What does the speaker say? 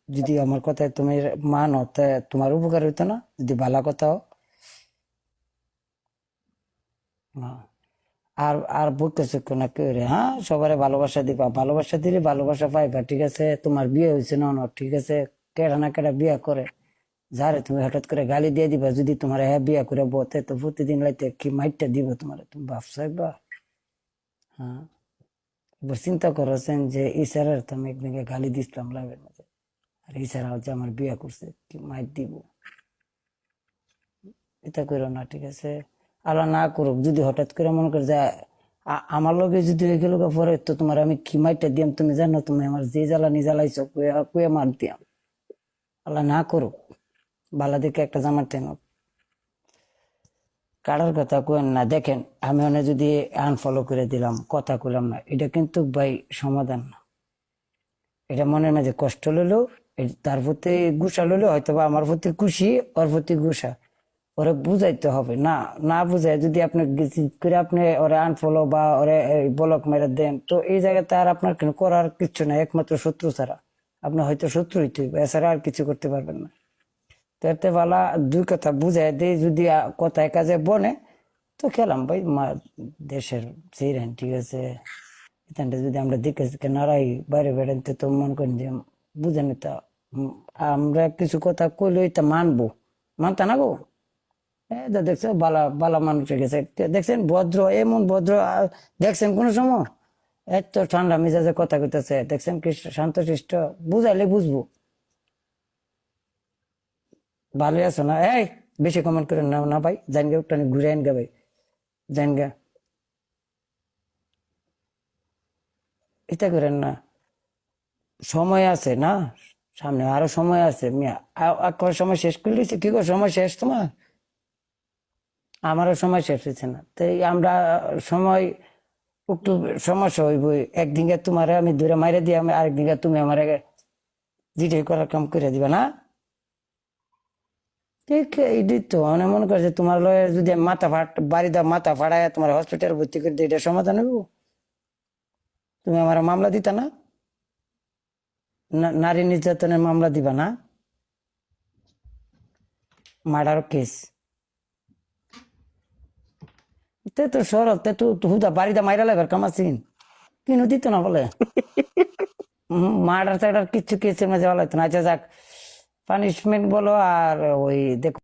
যদি আমার কথায় তুমি মানো তা তোমার উপকার হইতো না, যদি ভালো কথা হো। হ্যাঁ। আর আর বলতেছে কোন রে, হ্যাঁ সবারে ভালোবাসা দিবা, ভালোবাসা দিলে ভালোবাসা পাইবা, ঠিক আছে? তোমার বিয়ে হয়েছে না না, ঠিক আছে? কেডা না কেডা বিয়া করে, যারে তুমি হঠাৎ করে গালি দিয়ে দিবা, যদি তোমার হ্যাঁ বিয়া করে বতে তো প্রতিদিন লাইতে কি মাইটটা দিব তোমার, তুমি ভাবছো একবার? হ্যাঁ। এবার চিন্তা করছেন যে ইসারার তো আমি একদিনকে গালি দিছিলাম লাভের মাঝে, আর ইসারা হচ্ছে আমার বিয়া করছে, কি মাইট দিব। এটা করো না, ঠিক আছে? আল্লাহ না করুক, যদি হঠাৎ করে মনে করে যে আমার লগে যদি হয়ে গেল পরে, তো তোমার আমি কি মাইটটা দিয়াম তুমি জানো? তুমি আমার যে জ্বালানি জ্বালাইছো কুয়ে কুয়ে মার দিয়াম। আল্লাহ না করুক, বালা দিকে একটা জামার তেন কাটার কথা কেন না। দেখেন আমি ওনে যদি আনফলো করে দিলাম, কথা কইলাম না, এটা কিন্তু ভাই সমাধান না। এটা মনের মাঝে কষ্ট লইলো, তার প্রতি গুসা লইলো, হয়তো বা আমার প্রতি খুশি, ওর প্রতি গুসা। ওরে বুঝাইতে হবে না, না বুঝাই যদি আপনি জিদ করে আপনি ওরে আনফলো বা ওরে ব্লক মেরে দেন, তো এই জায়গাতে আর আপনার কোনো করার কিছু নাই, একমাত্র শত্রু ছাড়া। আপনি হয়তো শত্রু হইতে হইবে, এছাড়া আর কিছু করতে পারবেন না। তো এতে বেলা দুই কথা বুঝাই দেয়, যদি কথায় কাজে বনে, তো খেলাম ভাই মা দেশের চিরেন, ঠিক আছে? এখানটা যদি আমরা দেখে দেখে নাড়াই বাইরে বেড়াইতে, তো মনে করেন যে বুঝেন তা আমরা কিছু কথা কইলে তা মানবো, মানতা না গো। দেখছো বালা বালা মানুষ হয়ে গেছে, দেখছেন ভদ্র, এমন ভদ্র দেখছেন কোন সময়? এত ঠান্ডা মেজাজে কথা কইতেছে, দেখছেন কি শান্ত শিষ্ট, বুঝাইলে বুঝবো। ভালো আছো না? এই বেশি কমেন্ট করেন না না ভাই, জান গে একটু ঘুরে আন গে ভাই, জান গে, এটা করেন না। সময় আছে না, সামনে আরো সময় আছে মিয়া। একবার সময় শেষ করে দিয়েছে, কি করে সময় শেষ তোমার? আমারও সময় শেষ হয়েছে না, তাই আমরা সময় একটু সমস্যা হইব। একদিকে তোমার আমি দূরে মাইরে দিয়ে, আমি আরেকদিকে তুমি আমার যেটাই করার কাম করে দিবা না। ঠিক এইটাই তো মানে মনে করছে তোমার লয়ে যদি আমি মাথা বাড়ি দাও, মাথা ফাড়ায় তোমার হসপিটাল ভর্তি করে দিই, এটা সমাধান হইব? তুমি আমার মামলা দিতা না? নারী নির্যাতনের মামলা দিবা না? মার্ডার কেস, তে তো সরল, তে তো হুদা বাড়িতে মাইরা লাগবে কামাসিন, কিনো দিত না বলে। মার্ডার টার্ডার কিচ্ছু কেসের মাঝে ভালো হতো না। আচ্ছা যাক, পানিশমেন্ট বলো আর ওই দেখো